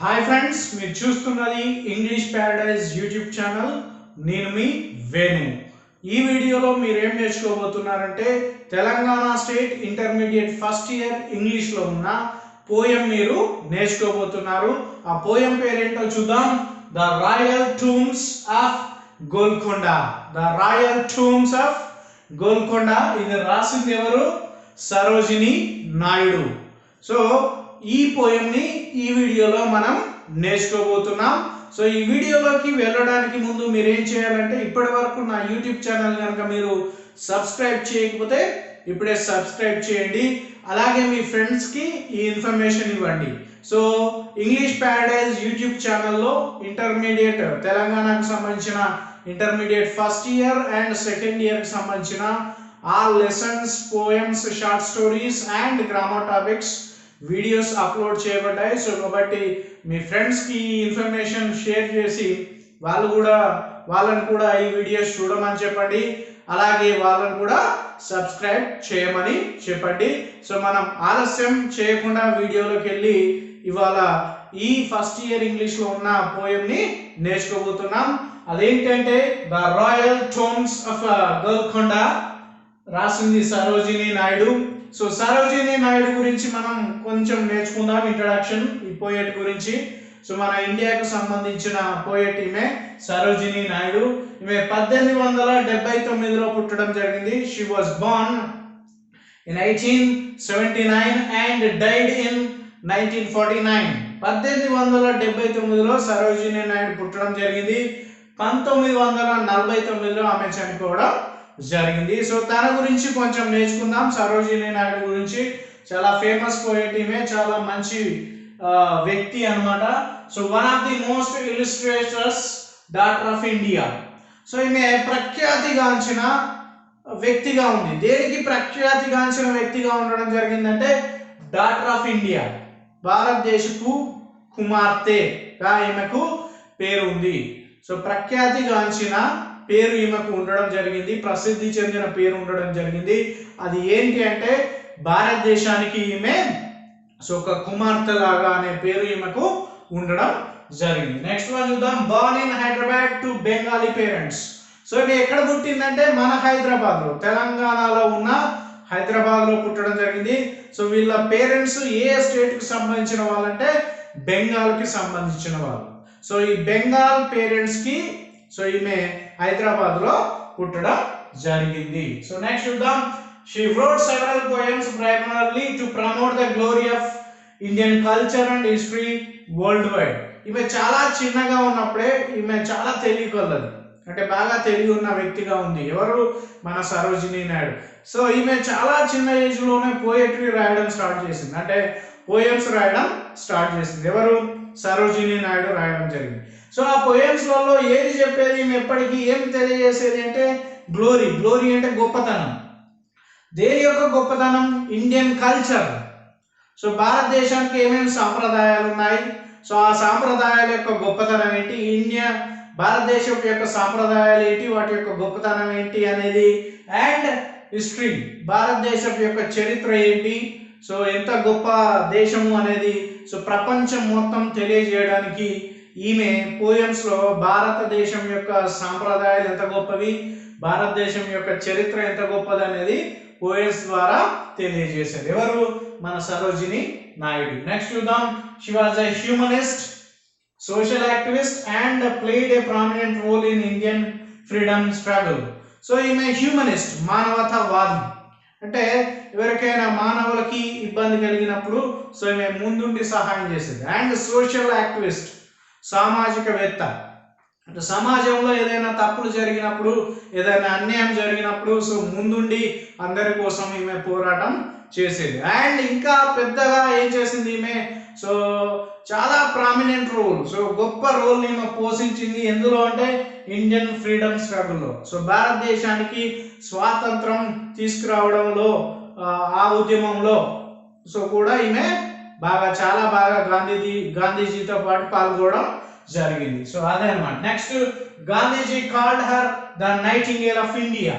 Hi friends, మీరు చూస్తున్నది English Paradise YouTube channel. నేను మీ వేణు. ఈ వీడియోలో మీరు ఏం నేర్చుకోబోతున్నారంటే Telangana state intermediate first year ఇంగ్లీష్లో ఉన్న పోయం మీరు నేర్చుకోబోతున్నారు. ఆ పోయం పేరేంటో చూద్దాం. The royal tombs of Golconda. The royal tombs of Golconda. ఇది రాసింది ఎవరు? సరోజిని నాయుడు. సో ఈ పోయంని ఈ వీడియోలో మనం నేర్చుకోబోతున్నాం. సో ఈ వీడియోలోకి వెళ్ళడానికి ముందు మీరు ఏం చేయాలంటే ఇప్పటి వరకు నా యూట్యూబ్ ఛానల్ కనుక మీరు సబ్స్క్రైబ్ చేయకపోతే ఇప్పుడే సబ్స్క్రైబ్ చేయండి. అలాగే మీ ఫ్రెండ్స్కి ఈ ఇన్ఫర్మేషన్ ఇవ్వండి. సో ఇంగ్లీష్ ప్యారడైజ్ యూట్యూబ్ ఛానల్లో ఇంటర్మీడియట్ తెలంగాణకు సంబంధించిన intermediate first year and second ఇయర్కి సంబంధించిన all lessons, poems, short stories and grammar topics videos upload చేయబడ్డాయి. సో కాబట్టి మీ ఫ్రెండ్స్కి ఈ ఇన్ఫర్మేషన్ షేర్ చేసి వాళ్ళని కూడా ఈ వీడియోస్ చూడమని చెప్పండి. అలాగే వాళ్ళని కూడా సబ్స్క్రైబ్ చేయమని చెప్పండి. సో మనం ఆలస్యం చేయకుండా వీడియోలోకి వెళ్ళి ఇవాళ ఈ ఫస్ట్ ఇయర్ ఇంగ్లీష్లో ఉన్న పోయంని నేర్చుకోబోతున్నాం. అదేంటంటే the royal Tomes of Golconda, రాసింది సరోజిని నాయుడు. సో సరోజిని నాయుడు గురించి మనం కొంచెం నేర్చుకుందాం. ఇంట్రడక్షన్ ఈ పోయెట్ గురించి. సో మన ఇండియాకు సంబంధించిన పోయెట్ ఈమె సరోజిని నాయుడు. ఈమె 1879లో పుట్టడం జరిగింది. She was born in 1879 and died in 1949. 1879లో సరోజిని నాయుడు పుట్టడం జరిగింది. 1949లో ఆమె చనిపోవడం జరిగింది. సో తన గురించి కొంచెం నేర్చుకుందాం. సరోజిని నాయుడు గురించి చాలా ఫేమస్ పోయెట్ ఈమె, చాలా మంచి వ్యక్తి అన్నమాట. So one of the most illustrators daughter of India. So ఈమె ప్రఖ్యాతిగాంచిన వ్యక్తిగా ఉంది. దేనికి ప్రఖ్యాతిగాంచిన వ్యక్తిగా ఉండడం జరిగిందంటే డాటర్ ఆఫ్ ఇండియా, భారతదేశపు కుమార్తెగా ఈమెకు పేరు ఉంది. సో ప్రఖ్యాతిగాంచిన పేరు ఈమెకు ఉండడం జరిగింది, ప్రసిద్ధి చెందిన పేరు ఉండడం జరిగింది. అది ఏంటి అంటే భారతదేశానికి ఈమె సో ఒక కుమార్తె లాగా అనే పేరు ఈమెకు ఉండడం జరిగింది. నెక్స్ట్ వన్ చూద్దాం. Born in Hyderabad to Bengali parents. So ఈమె ఎక్కడ పుట్టిందంటే మన హైదరాబాద్లో, తెలంగాణలో ఉన్న హైదరాబాద్లో పుట్టడం జరిగింది. సో వీళ్ళ పేరెంట్స్ ఏ స్టేట్కి సంబంధించిన వాళ్ళంటే బెంగాల్కి సంబంధించిన వాళ్ళు. సో ఈ బెంగాల్ పేరెంట్స్కి సో ఈమె హైదరాబాద్లో పుట్టడం జరిగింది. సో నెక్స్ట్ చూద్దాం. She wrote several poems primarily to promote the glory of Indian culture and history worldwide. ఈమె చాలా చిన్నగా ఉన్నప్పుడే ఈమె చాలా తెలివిగలది, అంటే బాగా తెలివి ఉన్న వ్యక్తిగా ఉంది. ఎవరు? మన సరోజిని నాయుడు. సో ఈమె చాలా చిన్న ఏజ్లోనే పోయట్రీ రాయడం స్టార్ట్ చేసింది, అంటే పోయమ్స్ రాయడం స్టార్ట్ చేసింది. ఎవరు? సరోజిని నాయుడు రాయడం జరిగింది. సో ఆ పోయమ్స్లలో ఏది చెప్పేది, ఈమె ఎప్పటికీ ఏం తెలియజేసేది అంటే గ్లోరీ. గ్లోరీ అంటే గొప్పతనం. దేని యొక్క గొప్పతనం? Indian culture. సో భారతదేశానికి ఏమేమి సాంప్రదాయాలు ఉన్నాయి, సో ఆ సాంప్రదాయాల యొక్క గొప్పతనం ఏంటి, భారతదేశం యొక్క సాంప్రదాయాలు ఏంటి, వాటి యొక్క గొప్పతనం ఏంటి అనేది, అండ్ హిస్టరీ, భారతదేశం యొక్క చరిత్ర ఏంటి, సో ఎంత గొప్ప దేశము అనేది సో ప్రపంచం మొత్తం తెలియజేయడానికి ఈమె పోయమ్స్లో భారతదేశం యొక్క సాంప్రదాయాలు ఎంత గొప్పవి, భారతదేశం యొక్క చరిత్ర ఎంత గొప్పది అనేది పోయమ్స్ ద్వారా తెలియజేశారు. ఎవరు? మన సరోజిని నాయుడు. నెక్స్ట్ చూద్దాం. She was a humanist, social activist and played a prominent role in Indian freedom struggle. So ఈమె హ్యూమనిస్ట్, మానవతావాది. అంటే ఎవరికైనా మానవులకి ఇబ్బంది కలిగినప్పుడు సో ఈమె ముందుండి సహాయం చేసేది. అండ్ సోషల్ యాక్టివిస్ట్, సామాజికవేత్త. అంటే సమాజంలో ఏదైనా తప్పులు జరిగినప్పుడు, ఏదైనా అన్యాయం జరిగినప్పుడు సో ముందుండి అందరి కోసం ఈమె పోరాటం చేసేది. అండ్ ఇంకా పెద్దగా ఏం చేసింది ఈమె, సో చాలా ప్రామినెంట్ రోల్, సో గొప్ప రోల్ ఈమె పోషించింది. ఎందులో అంటే ఇండియన్ ఫ్రీడమ్ స్ట్రగుల్లో, సో భారతదేశానికి స్వాతంత్రం తీసుకురావడంలో, ఆ ఉద్యమంలో సో కూడా ఈమె చాలా బాగా గాంధీజీతో పాటు పాల్గొనడం జరిగింది. సో అదే అన్నమాట. Next, Gandhiji called her the nightingale of India.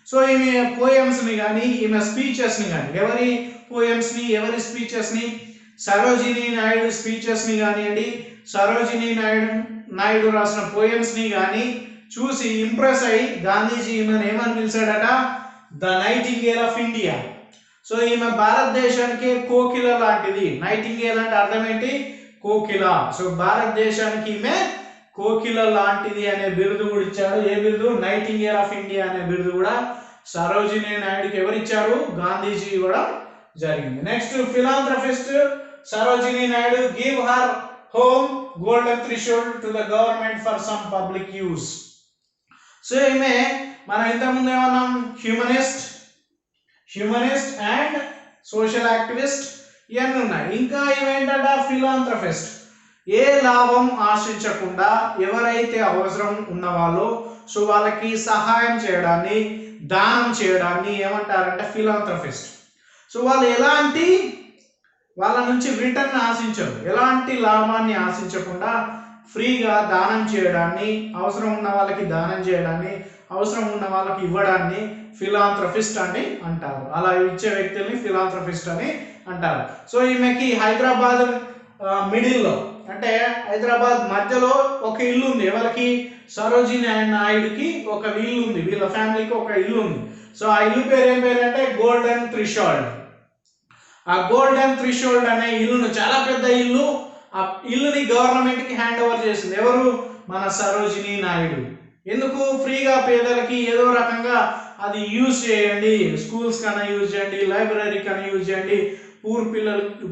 So ఈమె పోయమ్స్ని కానీ ఈమె స్పీచెస్ని కానీ, ఎవరి పోయమ్స్ని ఎవరి స్పీచెస్ని సరోజినీ నాయుడు స్పీచెస్ని కానివ్వండి, సరోజినీ నాయుడు రాసిన పోయమ్స్ని కానీ చూసి ఇంప్రెస్ అయ్యి గాంధీజీ ఈమెను ఏమని పిలిచాడట, the nightingale of India. So ఈమె భారతదేశానికి కోకిల లాంటిది. నైటింగేల్ అంటే అర్థం ఏంటి, కోకిల. సో భారతదేశానికి ఈమె కోకిల లాంటిది అనే బిరుదు కూడా ఇచ్చాడు. ఏ బిరుదు, నైటింగేల్ ఆఫ్ ఇండియా అనే బిరుదు కూడా సరోజినీ నాయుడుకి ఎవరు ఇచ్చారు, గాంధీజీ ఇవ్వడం జరిగింది. Next philanthropist Sarojini Naidu give her home golden threshold to the government for some public use. So ఈమె మనం ఇంతకుముందు ఏమన్నాం, హ్యూమనిస్ట్ అండ్ సోషల్ యాక్టివిస్ట్ ఇవన్నీ ఉన్నాయి. ఇంకా ఏమేంటంట, ఫిలాంథ్రఫిస్ట్. ఏ లాభం ఆశించకుండా ఎవరైతే అవసరం ఉన్నవాళ్ళో సో వాళ్ళకి సహాయం చేయడాన్ని, దానం చేయడాన్ని ఏమంటారంటే ఫిలాంథ్రఫిస్ట్. సో వాళ్ళు వాళ్ళ నుంచి రిటర్న్ ఆశించరు, ఎలాంటి లాభాన్ని ఆశించకుండా ఫ్రీగా దానం చేయడాన్ని, అవసరం ఉన్న వాళ్ళకి దానం చేయడాన్ని, అవసరం ఉన్న వాళ్ళకి ఇవ్వడాన్ని ఫిలాంథ్రఫిస్ట్ అని అంటారు. అలా ఇచ్చే వ్యక్తుల్ని ఫిలాంథ్రఫిస్ట్ అని అంటారు. సో ఈమెకి హైదరాబాద్ మిడిల్లో అంటే హైదరాబాద్ మధ్యలో ఒక ఇల్లు ఉంది. ఎవరికి, సరోజినీ నాయుడుకి ఒక ఇల్లు ఉంది, వీళ్ళ ఫ్యామిలీకి ఒక ఇల్లు ఉంది. సో ఆ ఇల్లు పేరు ఏం పేరు అంటే గోల్డెన్ థ్రెషోల్డ్. ఆ గోల్డెన్ థ్రెషోల్డ్ అనే ఇల్లును, చాలా పెద్ద ఇల్లు, ఆ ఇల్లుని గవర్నమెంట్ కి హ్యాండ్ ఓవర్ చేసింది ఎవరు, మన సరోజినీ నాయుడు. ఎందుకు, ఫ్రీగా పేదలకి ఏదో రకంగా అది యూజ్ చేయండి, స్కూల్స్ కన్నా యూజ్ చేయండి, లైబ్రరీ కన్నా యూజ్ చేయండి,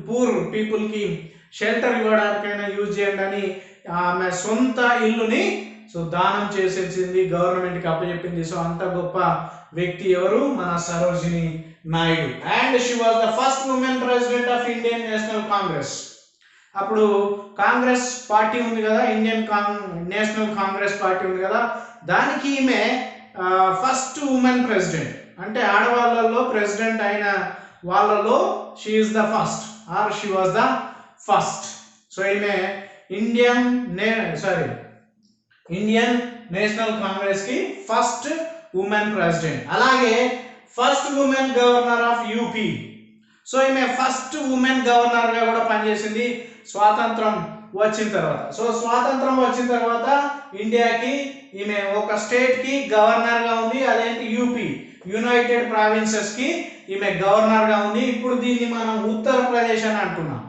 పూర్ పీపుల్కి షెల్టర్ ఇవ్వడానికైనా యూజ్ చేయండి అని ఆమె సొంత ఇల్లుని సో దానం చేసేసింది, గవర్నమెంట్కి అప్పచెప్పింది. సో అంత గొప్ప వ్యక్తి ఎవరు, మన Sarojini Naidu. And she was the first women president of Indian national Congress. అప్పుడు కాంగ్రెస్ పార్టీ ఉంది కదా, ఇండియన్ నేషనల్ కాంగ్రెస్ పార్టీ ఉంది కదా, దానికి ఈమె ఫస్ట్ ఉమెన్ ప్రెసిడెంట్. అంటే ఆడవాళ్ళలో ప్రెసిడెంట్ అయిన వాళ్ళలో she is the first or she was the first. So ఈమె ఇండియన్ నేషనల్ కాంగ్రెస్ కి ఫస్ట్ ఉమెన్ ప్రెసిడెంట్. అలాగే first women governor of UP. So ఈమె ఫస్ట్ ఉమెన్ గవర్నర్ గా కూడా పనిచేసింది స్వాతంత్రం వచ్చిన తర్వాత. సో స్వాతంత్రం వచ్చిన తర్వాత ఇండియాకి ఈమె ఒక స్టేట్ కి గవర్నర్ గా ఉంది, అదేంటి యూపీ, యునైటెడ్ ప్రావిన్సెస్ కి ఈమె గవర్నర్ గా ఉంది. ఇప్పుడు దీన్ని మనం ఉత్తరప్రదేశ్ అని అంటున్నాం.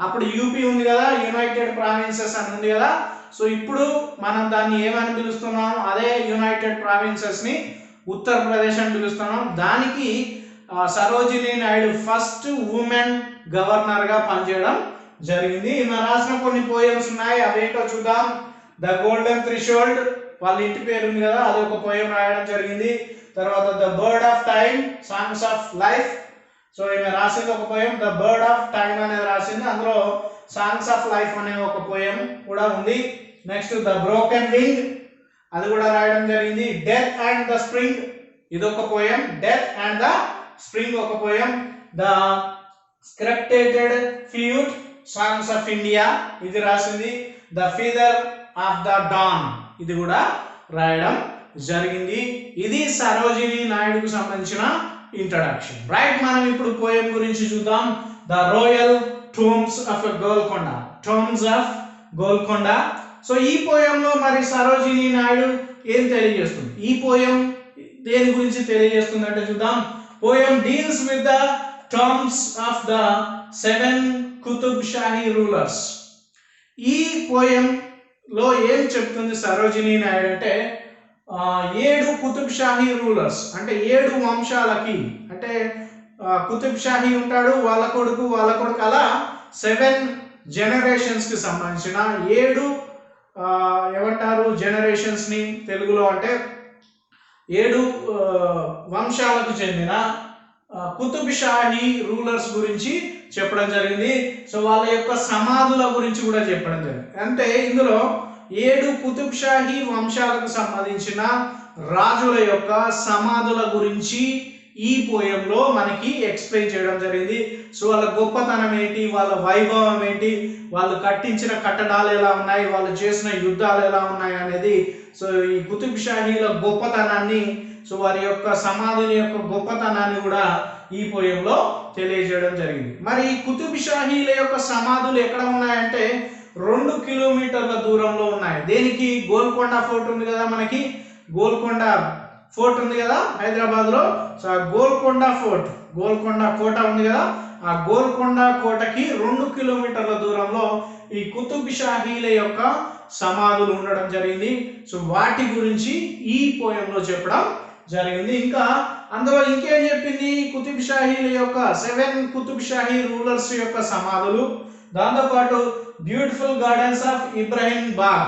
అప్పుడు యూపీ ఉంది కదా, యునైటెడ్ ప్రావిన్సెస్ అని ఉంది కదా. సో ఇప్పుడు మనం దాన్ని ఏమని పిలుస్తున్నాం, అదే యునైటెడ్ ప్రావిన్సెస్ ని ఉత్తరప్రదేశ్ అని పిలుస్తున్నాం. దానికి Sarojini Naidu first women governor గా పనిచేయడం జరిగింది. ఈమె రాసిన కొన్ని పోయమ్స్ ఉన్నాయి, అవేంటో చూద్దాం. ద గోల్డెన్ థ్రెషోల్డ్, వాళ్ళ ఇంటి పేరు ఉంది కదా, అది ఒక పోయం రాయడం జరిగింది. తర్వాత the bird of time, songs of life. So ఈమె రాసింది ఒక poem, the bird of time అనేది రాసింది, అందులో సాంగ్స్ ఆఫ్ లైఫ్ అనే ఒక పోయం కూడా ఉంది. నెక్స్ట్ ద బ్రోకెన్ వింగ్, అది కూడా రాయడం జరిగింది. డెత్ అండ్ ద స్ప్రింగ్, ఇది ఒక poem. Death and the spring ఒక పోయం. ద స్క్రిప్టెడ్ ఫ్లూట్, సాంగ్స్ ఆఫ్ ఇండియా, ఇది రాసింది. The feather of the dawn, ఇది కూడా రాయడం జరిగింది. ఇది సరోజినీ నాయుడుకు సంబంధించిన ఇంట్రడక్షన్. రైట్, మనం ఇప్పుడు పోయం గురించి చూద్దాం. The royal tombs of Golconda, tombs of Golconda. So ఈ పోయంలో మరి సరోజినీ నాయుడు ఏం తెలియజేస్తుంది, ఈ పోయం దేని గురించి తెలియజేస్తుంది అంటే చూద్దాం. Poem deals with the terms of the 7 Qutub Shahi rulers. ఈ పోయం లో ఏం చెప్తుంది సరోజినీ నాయుడు అంటే 7 కుతుబ్ షాహీ రూలర్స్ అంటే 7 వంశాలకి, అంటే కుతుబ్ షాహీ ఉంటాడు, వాళ్ళ కొడుకు అలా 7 జనరేషన్స్ కి సంబంధించిన 7 ఏమంటారు జనరేషన్స్ ని తెలుగులో అంటే 7 వంశాలకు చెందిన కుతుబ్ షాహీ రూలర్స్ గురించి చెప్పడం జరిగింది. సో వాళ్ళ యొక్క సమాధుల గురించి కూడా చెప్పడం జరిగింది. అంటే ఇందులో 7 కుతుబ్ షాహీ వంశాలకు సంబంధించిన రాజుల యొక్క సమాధుల గురించి ఈ పోయంలో మనకి ఎక్స్ప్లెయిన్ చేయడం జరిగింది. సో వాళ్ళ గొప్పతనం ఏంటి, వాళ్ళ వైభవం ఏంటి, వాళ్ళు కట్టించిన కట్టడాలు ఎలా ఉన్నాయి, వాళ్ళు చేసిన యుద్ధాలు ఎలా ఉన్నాయి అనేది, సో ఈ కుతుబ్ షాహీల గొప్పతనాన్ని, సో వారి యొక్క సమాధుల యొక్క గొప్పతనాన్ని కూడా ఈ పోయంలో తెలియజేయడం జరిగింది. మరి ఈ కుతుబ్ షాహీల యొక్క సమాధులు ఎక్కడ ఉన్నాయంటే 2 కిలోమీటర్ల దూరంలో ఉన్నాయి. దేనికి? గోల్కొండ ఫోర్ట్ ఉంది కదా, మనకి గోల్కొండ ఫోర్ట్ ఉంది కదా హైదరాబాద్ లో. సో ఆ గోల్కొండ ఫోర్ట్, గోల్కొండ కోట ఉంది కదా, ఆ గోల్కొండ కోటకి 2 కిలోమీటర్ల దూరంలో ఈ కుతుబ్ షాహీల యొక్క సమాధులు ఉండడం జరిగింది. సో వాటి గురించి ఈ పోయంలో చెప్పడం జరిగింది. ఇంకా అందులో ఇంకేం చెప్పింది? కుతుబ్ షాహీల యొక్క 7 కుతుబ్ షాహీ రూలర్స్ యొక్క సమాధులు, దాంతోపాటు beautiful gardens of Ibrahim Bagh.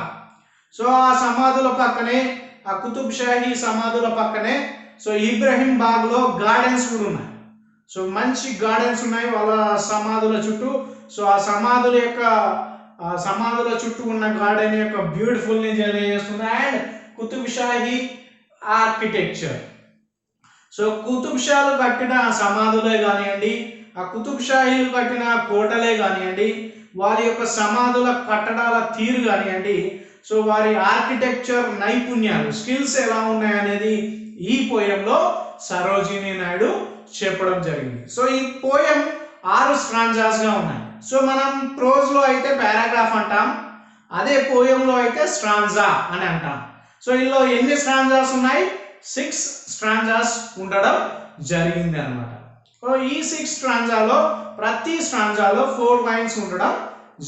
So ఆ సమాధుల పక్కనే, ఆ కుతుబ్ షాహీ సమాధుల పక్కనే సో ఇబ్రహీం బాగ్ లో గార్డెన్స్ కూడా ఉన్నాయి. సో మంచి గార్డెన్స్ ఉన్నాయి వాళ్ళ సమాధుల చుట్టూ. సో ఆ సమాధుల చుట్టూ ఉన్న గార్డెన్ యొక్క బ్యూటిఫుల్ ని తెలియజేస్తుంది. And Qutub Shahi architecture. So Qutub షాలు కట్టిన సమాధులే కానివ్వండి, ఆ కుతుబ్ షాహీలు కట్టిన కోటలే కానివ్వండి, వారి యొక్క సమాధుల కట్టడాల తీరు కానివ్వండి, సో వారి ఆర్కిటెక్చర్ నైపుణ్యాలు, స్కిల్స్ ఎలా ఉన్నాయనేది ఈ పోయంలో సరోజినీ నాయుడు చెప్పడం జరిగింది. సో ఈ పోయం 6 స్ట్రాంజాస్ గా ఉన్నాయి. సో మనం ప్రోజ్ లో అయితే పారాగ్రాఫ్ అంటాం, అదే పోయంలో అయితే స్ట్రాంజా అని అంటాం. సో ఇందులో ఎన్ని స్ట్రాంజాస్ ఉన్నాయి? 6 స్ట్రాంజాస్ ఉండడం జరిగింది అనమాట. సో ఈ 6 స్ట్రాంజాలో ప్రతి స్ట్రాంజాలో 4 లైన్స్ ఉండడం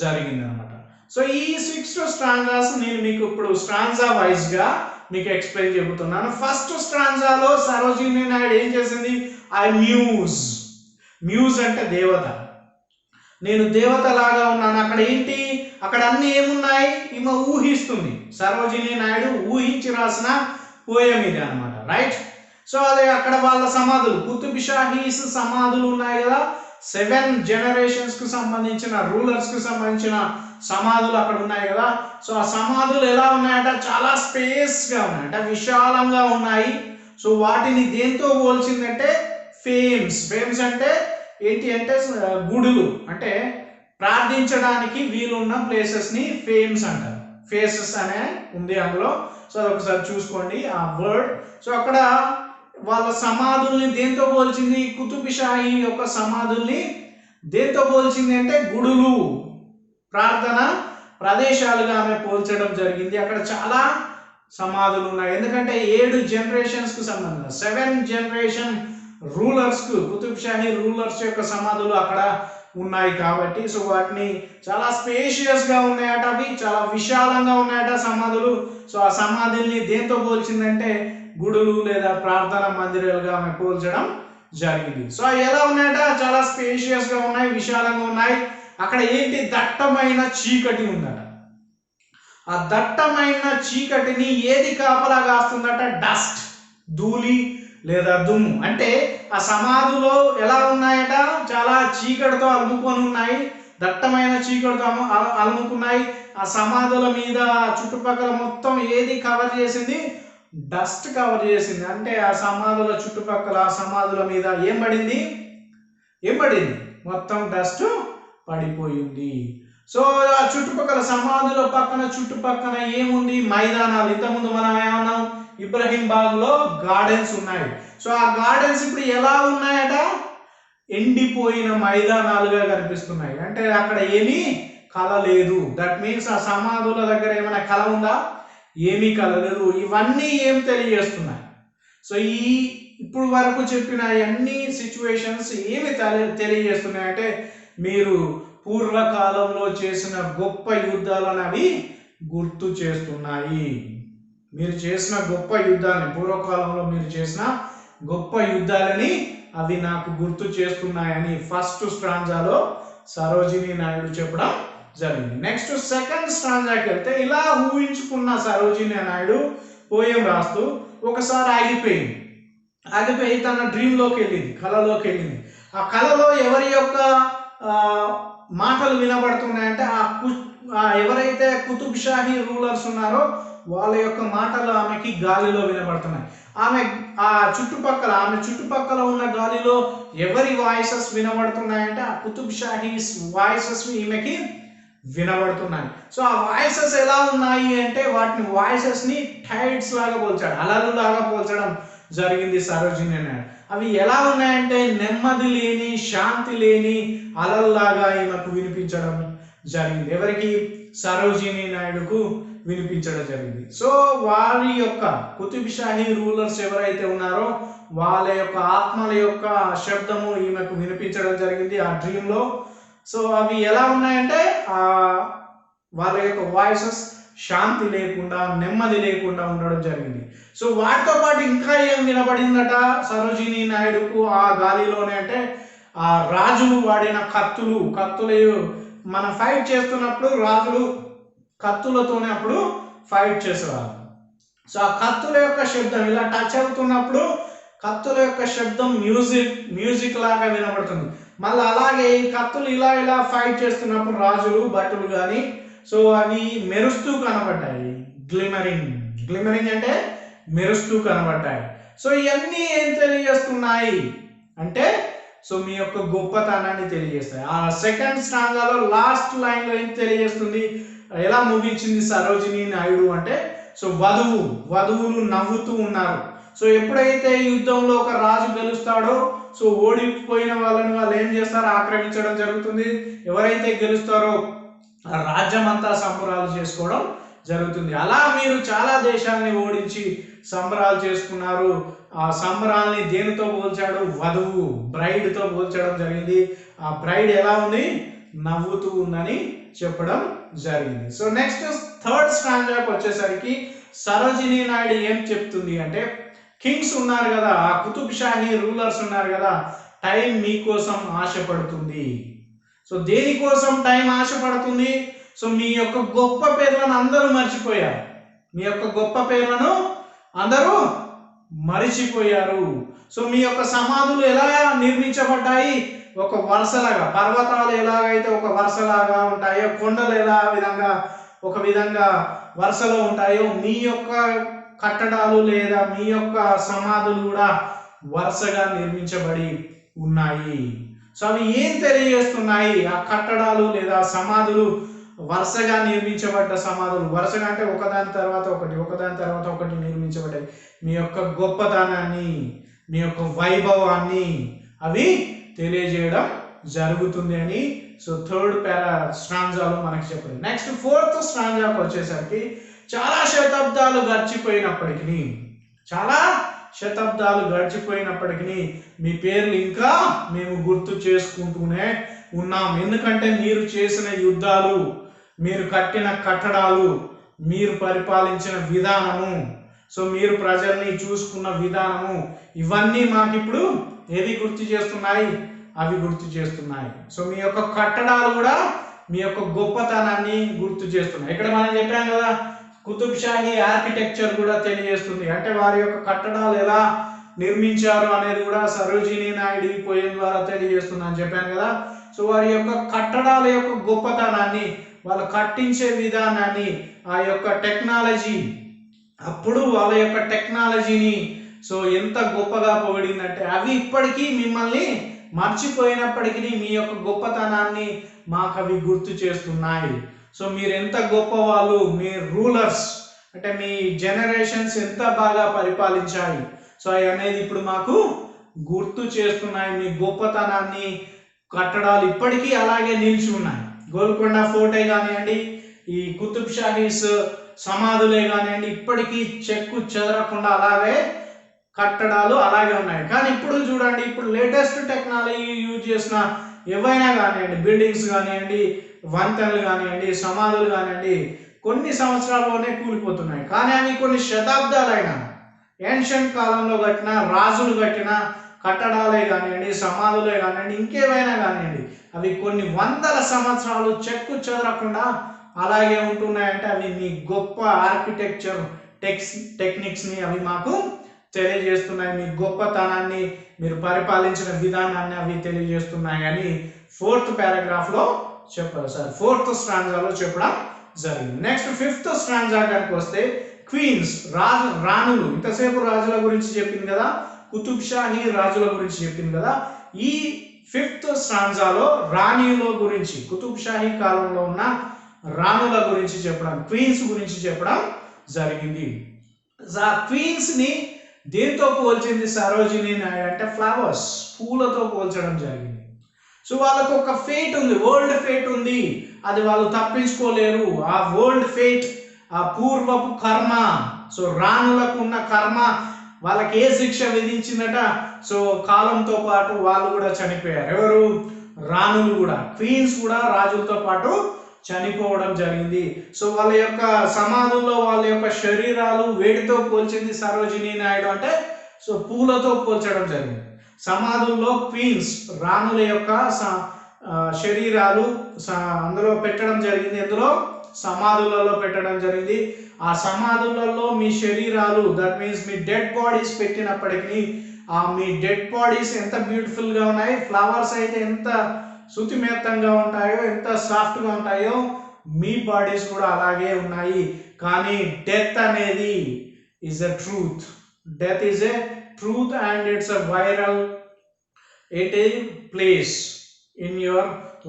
జరిగింది అనమాట. సో ఈ 6 స్ట్రాంజాస్ నేను మీకు ఇప్పుడు స్ట్రాంజా వైజ్ గా మీకు ఎక్స్ప్లెయిన్ చెబుతున్నాను. ఫస్ట్ స్ట్రాంజాలో సరోజినీ నాయుడు ఏం చేసింది? ఐ మ్యూజ్ అంటే దేవత, నేను దేవత లాగా ఉన్నాను. అక్కడ ఏంటి? అక్కడ అన్ని ఏమున్నాయి? ఈమె ఊహిస్తుంది. సరోజినీ నాయుడు ఊహించి రాసిన పోయం ఇది అనమాట, రైట్? సో అదే అక్కడ వాళ్ళ సమాధులు, కుతుబ్ షాహీస్ సమాధులు ఉన్నాయి కదా, 7 జనరేషన్స్ కు సంబంధించిన రూలర్స్ కు సంబంధించిన సమాధులు అక్కడ ఉన్నాయి కదా. సో ఆ సమాధులు ఎలా ఉన్నాయంట? చాలా స్పేస్ గా ఉన్నాయంట, విశాలంగా ఉన్నాయి. సో వాటిని దేంతో పోల్చిందంటే ఫేమ్స్ అంటే ఏంటి అంటే గుడులు, అంటే ప్రార్థించడానికి వీలున్న ప్లేసెస్ ని ఫేమ్స్ అంటారు. ఫేసెస్ అనే ఉంది అందులో. సో అది ఒకసారి చూసుకోండి ఆ వర్డ్. సో అక్కడ వాళ్ళ సమాధుల్ని దేంతో పోల్చింది? కుతుబ్ షాహీ యొక్క సమాధుల్ని దేంతో పోల్చింది అంటే గుడులు, ప్రార్థన ప్రదేశాలుగా ఆమె పోల్చడం జరిగింది. అక్కడ చాలా సమాధులు ఉన్నాయి. ఎందుకంటే 7 జనరేషన్స్ కు సంబంధించిన 7 జనరేషన్ రూలర్స్ కు, కుతుబ్ షాహీ రూలర్స్ యొక్క సమాధులు అక్కడ ఉన్నాయి కాబట్టి సో వాటిని చాలా స్పేషియస్ గా ఉన్నాయట, అవి చాలా విశాలంగా ఉన్నాయట సమాధులు. సో ఆ సమాధుల్ని దేంతో పోల్చిందంటే గుడులు లేదా ప్రార్థన మందిరాలుగా ఆమె పోల్చడం జరిగింది. సో ఎలా ఉన్నాయట? చాలా స్పేషియస్ గా ఉన్నాయి, విశాలంగా ఉన్నాయి. అక్కడ ఏంటి? దట్టమైన చీకటి ఉందట. ఆ దట్టమైన చీకటిని ఏది కాపలా కాస్తుందట? డస్ట్, ధూళి లేదా దుమ్ము. అంటే ఆ సమాధులో ఎలా ఉన్నాయట? చాలా చీకటితో అలుముకొని ఉన్నాయి, దట్టమైన చీకటితో అలుముకున్నాయి. ఆ సమాధుల మీద చుట్టుపక్కల మొత్తం ఏది కవర్ చేసింది? డస్ట్ కవర్ చేసింది. అంటే ఆ సమాధుల చుట్టుపక్కల, ఆ సమాధుల మీద ఏం పడింది? మొత్తం డస్ట్ పడిపోయింది. సో ఆ చుట్టుపక్కల సమాధుల చుట్టుపక్కన ఏముంది? మైదానాలు. ఇంతకుముందు మనం ఏమన్నాం? ఇబ్రహీం బాగ్ లో గార్డెన్స్ ఉన్నాయి. సో ఆ గార్డెన్స్ ఇప్పుడు ఎలా ఉన్నాయట? ఎండిపోయిన మైదానాలుగా కనిపిస్తున్నాయి. అంటే అక్కడ ఏమీ కళ లేదు. దట్ మీన్స్ ఆ సమాధుల దగ్గర ఏమైనా కళ ఉందా? ఏమీ కళ లేదు. ఇవన్నీ ఏం తెలియజేస్తున్నాయి? సో ఇప్పుడు వరకు చెప్పిన అన్ని సిచ్యువేషన్స్ ఏమి తెలియజేస్తున్నాయి అంటే మీరు పూర్వకాలంలో చేసిన గొప్ప యుద్ధాలను అవి గుర్తు చేస్తున్నాయి. మీరు చేసిన గొప్ప యుద్ధాన్ని, పూర్వకాలంలో మీరు చేసిన గొప్ప యుద్ధాలని అవి నాకు గుర్తు చేస్తున్నాయని ఫస్ట్ స్ట్రాంజాలో సరోజినీ నాయుడు చెప్పడం జరిగింది. నెక్స్ట్ సెకండ్ స్ట్రాంజాకి వెళ్తే ఇలా ఊహించుకున్న సరోజినీ నాయుడు పోయం రాస్తూ ఒకసారి ఆగిపోయి తన డ్రీమ్లోకి వెళ్ళింది, కళలోకి వెళ్ళింది. ఆ కళలో ఎవరి యొక్క మాటలు వినబడుతున్నాయంటే ఎవరైతే కుతుబ్ షాహీ రూలర్స్ ఉన్నారో వాళ్ళ యొక్క మాటలు ఆమెకి గాలిలో వినబడుతున్నాయి. ఆమె చుట్టుపక్కల ఉన్న గాలిలో ఎవరి వాయిసెస్ వినబడుతున్నాయంటే ఆ కుతుబ్ షాహీ వాయిసెస్ ఈమెకి వినబడుతున్నాయి. సో ఆ వాయిసెస్ ఎలా ఉన్నాయి అంటే వాటిని వాయిసెస్ ని టైడ్స్ లాగా పోల్చాడు, అలలు లాగా పోల్చడం జరిగింది సరోజినీ నాయుడు. అవి ఎలా ఉన్నాయంటే నెమ్మది లేని శాంతి లేని అలల్లాగా ఈమెకు వినిపించడం జరిగింది. ఎవరికి? సరోజినీ నాయుడుకు వినిపించడం జరిగింది. సో వారి యొక్క కుతుబ్ షాహీ రూలర్స్ ఎవరైతే ఉన్నారో వాళ్ళ యొక్క ఆత్మల యొక్క శబ్దము ఈమెకు వినిపించడం జరిగింది ఆ డ్రీమ్లో. సో అవి ఎలా ఉన్నాయంటే వాళ్ళ యొక్క వాయిసెస్ శాంతి లేకుండా నెమ్మది లేకుండా ఉండడం జరిగింది. సో వాటితో పాటు ఇంకా ఏం వినపడిందట సరోజినీ నాయుడుకు ఆ గాలిలోనే అంటే ఆ రాజులు వాడిన కత్తులు మనం ఫైట్ చేస్తున్నప్పుడు రాజులు కత్తులతోనే అప్పుడు ఫైట్ చేసేవారు. సో ఆ కత్తుల యొక్క శబ్దం ఇలా టచ్ అవుతున్నప్పుడు కత్తుల యొక్క శబ్దం మ్యూజిక్ లాగా వినబడుతుంది. మళ్ళీ అలాగే ఈ కత్తులు ఇలా ఫైట్ చేస్తున్నప్పుడు రాజులు భటులు కానీ సో అవి మెరుస్తూ కనబడ్డాయి. గ్లిమరింగ్ అంటే మెరుస్తూ కనబడ్డాయి. సో ఇవన్నీ ఏం తెలియజేస్తున్నాయి అంటే సో మీ యొక్క గొప్పతనాన్ని తెలియజేస్తాయి. ఆ సెకండ్ స్టాంజాలో లాస్ట్ లైన్లో ఏం తెలియజేస్తుంది, ఎలా ముగించింది సరోజినీ నాయుడు అంటే సో వధువులు నవ్వుతూ ఉన్నారు. సో ఎప్పుడైతే యుద్ధంలో ఒక రాజు గెలుస్తాడో సో ఓడిపోయిన వాళ్ళు ఏం చేస్తారో ఆక్రమించడం జరుగుతుంది. ఎవరైతే గెలుస్తారో ఆ రాజ్యం అంతా సంబరాలు చేసుకోవడం జరుగుతుంది. అలా మీరు చాలా దేశాలని ఓడించి సంబరాలు చేసుకున్నారు. ఆ సంబరాల్ని దేనితో పోల్చాడు? వధువు బ్రైడ్తో పోల్చడం జరిగింది. ఆ బ్రైడ్ ఎలా ఉంది? నవ్వుతూ ఉందని చెప్పడం జరిగింది. సో నెక్స్ట్ థర్డ్ స్టాంజాకి వచ్చేసరికి సరోజినీ నాయుడు ఏం చెప్తుంది అంటే కింగ్స్ ఉన్నారు కదా, ఆ కుతుబ్ షాహీ రూలర్స్ ఉన్నారు కదా, టైం మీకోసం ఆశపడుతుంది. సో దేనికోసం టైం ఆశపడుతుంది? సో మీ యొక్క గొప్ప పేర్లను అందరూ మర్చిపోయారు. మీ యొక్క గొప్ప పేర్లను అందరూ మరిచిపోయారు. సో మీ యొక్క సమాధులు ఎలా నిర్మించబడ్డాయి? ఒక వరుసలాగా, పర్వతాలు ఎలాగైతే ఒక వరుసలాగా ఉంటాయో, కొండలు ఒక విధంగా వరుసలో ఉంటాయో మీ యొక్క కట్టడాలు లేదా మీ యొక్క సమాధులు కూడా వరుసగా నిర్మించబడి ఉన్నాయి. సో అవి ఏం తెలియజేస్తున్నాయి? ఆ కట్టడాలు లేదా సమాధులు వరుసగా నిర్మించబడ్డ సమాధులు, వరుసగా అంటే ఒకదాని తర్వాత ఒకటి నిర్మించబడ్డాయి. మీ యొక్క గొప్పతనాన్ని, మీ యొక్క వైభవాన్ని అవి తెలియజేయడం జరుగుతుంది అని సో థర్డ్ స్టాంజాలో మనకి చెప్పండి. నెక్స్ట్ ఫోర్త్ స్టాంజాకు వచ్చేసరికి చాలా శతాబ్దాలు గడిచిపోయినప్పటికీ మీ పేర్లు ఇంకా మేము గుర్తు చేసుకుంటూనే ఉన్నాం. ఎందుకంటే మీరు చేసిన యుద్ధాలు, మీరు కట్టిన కట్టడాలు, మీరు పరిపాలించిన విధానము, సో మీరు ప్రజల్ని చూసుకున్న విధానము, ఇవన్నీ మాకు ఇప్పుడు ఏది గుర్తు చేస్తున్నాయి? అవి గుర్తు చేస్తున్నాయి. సో మీ యొక్క కట్టడాలు కూడా మీ యొక్క గొప్పతనాన్ని గుర్తు చేస్తున్నాయి. ఇక్కడ మనం చెప్పాం కదా కుతుబ్ షాహీ ఆర్కిటెక్చర్ కూడా తెలియజేస్తుంది. అంటే వారి యొక్క కట్టడాలు ఎలా నిర్మించారు అనేది కూడా సరోజినీ నాయుడు పోయిన ద్వారా తెలియజేస్తుంది అని చెప్పాను కదా. సో వారి యొక్క కట్టడాల యొక్క గొప్పతనాన్ని, వాళ్ళు కట్టించే విధానాన్ని, ఆ యొక్క టెక్నాలజీ, అప్పుడు వాళ్ళ యొక్క టెక్నాలజీని సో ఎంత గొప్పగా పొగిడిందంటే అవి ఇప్పటికీ మిమ్మల్ని మర్చిపోయినప్పటికీ మీ యొక్క గొప్పతనాన్ని మాకు అవి గుర్తు చేస్తున్నాయి. సో మీరు ఎంత గొప్పవాళ్ళు, మీ రూలర్స్ అంటే మీ జనరేషన్స్ ఎంత బాగా పరిపాలించాయి, సో అవి అనేది ఇప్పుడు మాకు గుర్తు చేస్తున్నాయి. మీ గొప్పతనాన్ని, కట్టడాలు ఇప్పటికీ అలాగే నిలిచి ఉన్నాయి. గోల్కొండ ఫోర్టే కానివ్వండి, ఈ కుతుబ్ షాహీస్ సమాధులే కానివ్వండి, ఇప్పటికీ చెక్కు చెదరకుండా అలాగే కట్టడాలు అలాగే ఉన్నాయి. కానీ ఇప్పుడు చూడండి, ఇప్పుడు లేటెస్ట్ టెక్నాలజీ యూజ్ చేసిన ఏవైనా కానివ్వండి, బిల్డింగ్స్ కానివ్వండి, వంతెనలు కానివ్వండి, సమాధులు కానివ్వండి, కొన్ని సంవత్సరాల్లోనే కూలిపోతున్నాయి. కానీ అవి కొన్ని శతాబ్దాలైన ఏన్షియంట్ కాలంలో కట్టిన రాజులు కట్టిన కట్టడాలే కానివ్వండి, సమాధులే కానివ్వండి, ఇంకేమైనా కానివ్వండి, అవి కొన్ని వందల సంవత్సరాలు చెక్కు చెదరకుండా అలాగే ఉంటున్నాయంటే అవి మీ గొప్ప ఆర్కిటెక్చర్ టెక్నిక్స్ని అవి మాకు తెలియజేస్తున్నాయి. మీ గొప్పతనాన్ని, మీరు పరిపాలించిన విధానాన్ని అవి తెలియజేస్తున్నాయి అని ఫోర్త్ పారాగ్రాఫ్లో చెప్పారు సార్, ఫోర్త్ స్టాంజాలో చెప్పడం జరిగింది. నెక్స్ట్ ఫిఫ్త్ స్టాంజా గారికి వస్తే క్వీన్స్, రాణులు. ఇంతసేపు రాజుల గురించి చెప్పింది కదా, కుతుబ్ షాహీ రాజుల గురించి చెప్పింది కదా. ఈ ఫిఫ్త్ స్టాంజాలో రాణిల గురించి, కుతుబ్ షాహీ కాలంలో ఉన్న రాణుల గురించి చెప్పడం, క్వీన్స్ గురించి చెప్పడం జరిగింది. ఆ క్వీన్స్ని దేంతో పోల్చింది సరోజినీ నాయుడు అంటే ఫ్లవర్స్, పూలతో పోల్చడం జరిగింది. సో వాళ్ళకు ఒక ఫేట్ ఉంది, వరల్డ్ ఫేట్ ఉంది, అది వాళ్ళు తప్పించుకోలేరు. ఆ వరల్డ్ ఫేట్, ఆ పూర్వపు కర్మ, సో రాణులకు ఉన్న కర్మ వాళ్ళకి ఏ శిక్ష విధించిందట, సో కాలంతో పాటు వాళ్ళు కూడా చనిపోయారు. ఎవరు? రాణులు కూడా, క్వీన్స్ కూడా రాజులతో పాటు చనిపోవడం జరిగింది. సో వాళ్ళ యొక్క సమాధుల్లో వాళ్ళ యొక్క శరీరాలు వేడితో పోల్చింది సరోజినీ నాయుడు అంటే సో పూలతో పోల్చడం జరిగింది. సమాధుల్లో క్వీన్స్, రాణుల యొక్క శరీరాలు అందులో పెట్టడం జరిగింది. ఎందులో? సమాధులలో పెట్టడం జరిగింది. ఆ సమాధులలో మీ శరీరాలు, దట్ మీన్స్ మీ డెడ్ బాడీస్ పెట్టినప్పటికీ ఆ మీ డెడ్ బాడీస్ ఎంత బ్యూటిఫుల్గా ఉన్నాయి, ఫ్లవర్స్ అయితే ఎంత శుతిమేత్తంగా ఉంటాయో, ఎంత సాఫ్ట్గా ఉంటాయో, మీ బాడీస్ కూడా అలాగే ఉన్నాయి. కానీ డెత్ అనేది is a truth. Death is a truth and it's a viral, it is place in your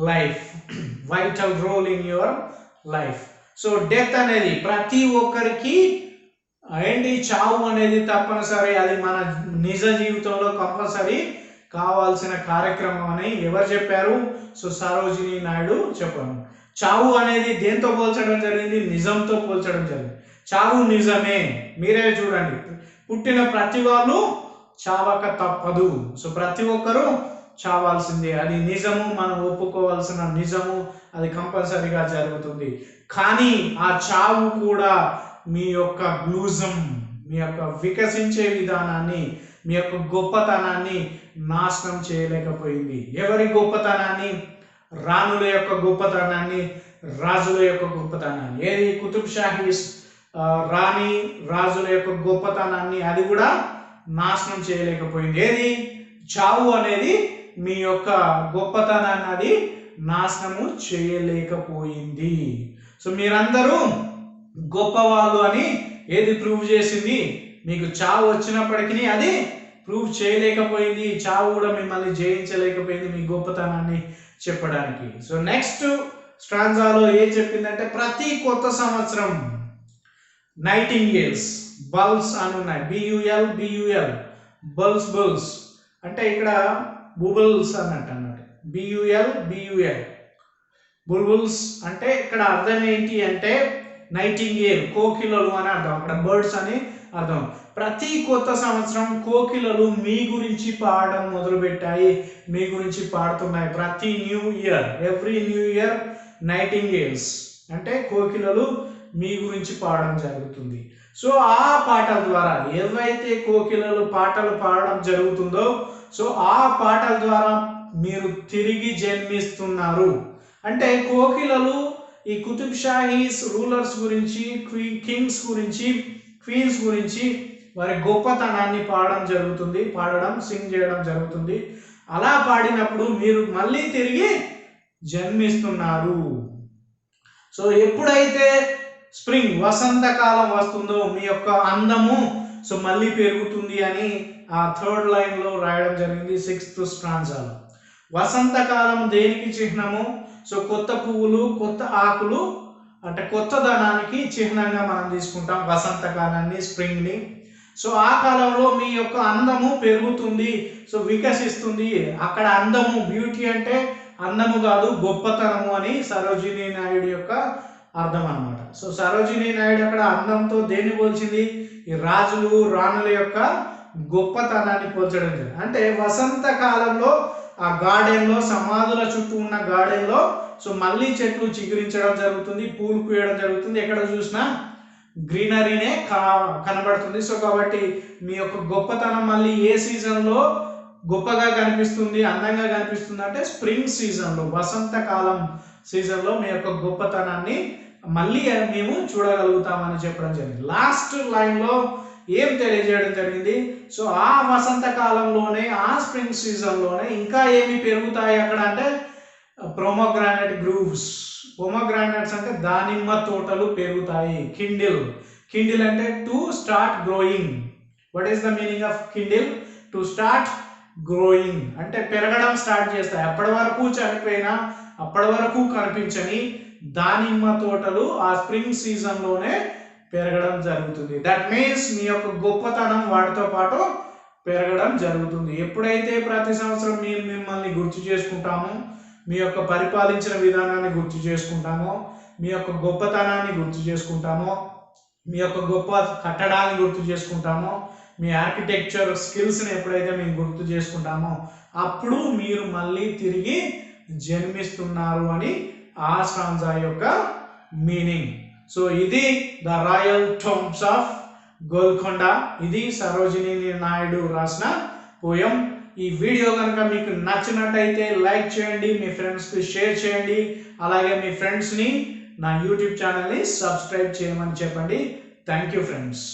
life, vital role in your life. So death అనేది ప్రతి ఒక్కరికి ఏంటి, చావు అనేది తప్పనిసరి, అది మన నిజ జీవితంలో కంపల్సరీ కావాల్సిన కార్యక్రమం అని ఎవరు చెప్పారు? సో సరోజినీ నాయుడు చెప్పారు. చావు అనేది దేంతో పోల్చడం జరిగింది? నిజంతో పోల్చడం జరిగింది. చావు నిజమే, మీరే చూడండి, పుట్టిన ప్రతి వాళ్ళు చావక తప్పదు. సో ప్రతి ఒక్కరూ చావాల్సిందే, అది నిజము, మనం ఒప్పుకోవాల్సిన నిజము, అది కంపల్సరీగా జరుగుతుంది. కానీ ఆ చావు కూడా మీ యొక్క బ్లూజం, మీ యొక్క వికసించే విధానాన్ని, మీ యొక్క గొప్పతనాన్ని నాశనం చేయలేకపోయింది. ఎవరి గొప్పతనాన్ని? రాణుల యొక్క గొప్పతనాన్ని, రాజుల యొక్క గొప్పతనాన్ని. ఏది? కుతుబ్ షాహీస్ రాణి రాజుల యొక్క గొప్పతనాన్ని అది కూడా నాశనం చేయలేకపోయింది. ఏది? చావు అనేది మీ యొక్క గొప్పతనాన్ని అది నాశనము చేయలేకపోయింది. సో మీరందరూ గొప్పవాళ్ళు అని ఏది ప్రూవ్ చేసింది? మీకు చావు వచ్చినప్పటికీ అది ప్రూవ్ చేయలేకపోయింది. చావు కూడా మిమ్మల్ని జయించలేకపోయింది మీ గొప్పతనాన్ని చెప్పడానికి. సో నెక్స్ట్ స్ట్రాంజాలో ఏం చెప్పిందంటే, ప్రతి కొత్త సంవత్సరం నైటింగేల్స్, బల్స్ అని ఉన్నాయి, బియుఎల్ బుల్స్ అంటే ఇక్కడ బుబుల్స్ అన్నట్టు బియుఎల్ బుల్బుల్స్ అంటే ఇక్కడ అర్థం ఏంటి అంటే నైటింగేల్, కోకిలలు అని అర్థం, అక్కడ బర్డ్స్ అని అర్థం. ప్రతి కొత్త సంవత్సరం కోకిలలు మీ గురించి పాడడం మొదలుపెట్టాయి, మీ గురించి పాడుతున్నాయి. ప్రతి new year, every new year nightingales అంటే కోకిలలు మీ గురించి పాడడం జరుగుతుంది. సో ఆ పాటల ద్వారా, ఏవైతే కోకిలలు పాటలు పాడడం జరుగుతుందో, సో ఆ పాటల ద్వారా మీరు తిరిగి జన్మిస్తున్నారు. అంటే కోకిలలు ఈ కుతుబ్ షాహీస్ రూలర్స్ గురించి, కింగ్స్ గురించి, క్వీన్స్ గురించి వారి గొప్పతనాన్ని పాడడం సింగ్ చేయడం జరుగుతుంది. అలా పాడినప్పుడు మీరు మళ్ళీ తిరిగి జన్మిస్తున్నారు. సో ఎప్పుడైతే స్ప్రింగ్, వసంతకాలం వస్తుందో మీ యొక్క అందము సో మళ్ళీ పెరుగుతుంది అని ఆ థర్డ్ లైన్లో రాయడం జరిగింది 6th స్ట్రాంజాలో. వసంతకాలం దేనికి చిహ్నము? సో కొత్త పువ్వులు, కొత్త ఆకులు అంటే కొత్తదనానికి చిహ్నంగా మనం తీసుకుంటాం వసంతకాలాన్ని, స్ప్రింగ్ని. సో ఆ కాలంలో మీ యొక్క అందము పెరుగుతుంది, సో వికసిస్తుంది. అక్కడ అందము, బ్యూటీ అంటే అందము కాదు, గొప్పతనము అని సరోజినీ నాయుడు యొక్క అర్థం అన్నమాట. సో సరోజినీ నాయుడు అక్కడ అందంతో దేన్ని పోల్చింది? ఈ రాజులు, రాణుల యొక్క గొప్పతనాన్ని పోల్చడం జరిగింది. అంటే వసంత కాలంలో ఆ గార్డెన్లో, సమాధుల చుట్టూ ఉన్న గార్డెన్లో సో మళ్ళీ చెట్లు చిగురించడం జరుగుతుంది, పూలు పూయడం జరుగుతుంది. ఎక్కడ చూసినా గ్రీనరీనే కనబడుతుంది. సో కాబట్టి మీ యొక్క గొప్పతనం మళ్ళీ ఏ సీజన్లో గొప్పగా కనిపిస్తుంది, అందంగా కనిపిస్తుంది అంటే స్ప్రింగ్ సీజన్లో, వసంతకాలం సీజన్లో మీ యొక్క గొప్పతనాన్ని మళ్ళీ మేము చూడగలుగుతామని చెప్పడం జరిగింది. లాస్ట్ లైన్లో ఏం తెలియజేయడం జరిగింది? సో ఆ వసంతకాలంలోనే, ఆ స్ప్రింగ్ సీజన్లోనే ఇంకా ఏమి పెరుగుతాయి అక్కడ అంటే పొమోగ్రానైట్ గ్రూవ్స్. పొమోగ్రానైట్స్ అంటే దానిమ్మ తోటలు పెరుగుతాయి. కిండిల్ అంటే to start growing. What is the meaning of Kindle? To start growing అంటే పెరగడం స్టార్ట్ చేస్తాయి. అప్పటి వరకు చనిపోయినా, అప్పటి వరకు కనిపించని దానిమ్మ తోటలు ఆ స్ప్రింగ్ సీజన్లోనే పెరగడం జరుగుతుంది. దట్ మీన్స్ మీ యొక్క గొప్పతనం వాటితో పాటు పెరగడం జరుగుతుంది. ఎప్పుడైతే ప్రతి సంవత్సరం మేము మిమ్మల్ని గుర్తు చేసుకుంటామో, మీ యొక్క పరిపాలించిన విధానాన్ని గుర్తు చేసుకుంటామో, మీ యొక్క గొప్పతనాన్ని గుర్తు చేసుకుంటామో, మీ యొక్క గొప్ప కట్టడాన్ని గుర్తు చేసుకుంటామో, మీ ఆర్కిటెక్చర్ స్కిల్స్ని ఎప్పుడైతే మేము గుర్తు చేసుకుంటామో అప్పుడు మీరు మళ్ళీ తిరిగి జన్మిస్తున్నారు అని ఆ స్టాంజా యొక్క మీనింగ్. సో ఇది ద రాయల్ టోంబ్స్ ఆఫ్ గోల్కొండ. ఇది సరోజినీ నాయుడు రాసిన పోయం. ఈ వీడియో కనుక మీకు నచ్చినట్టయితే లైక్ చేయండి, మీ ఫ్రెండ్స్కి షేర్ చేయండి, అలాగే మీ ఫ్రెండ్స్ని నా యూట్యూబ్ ఛానల్ని సబ్స్క్రైబ్ చేయమని చెప్పండి. Thank you friends.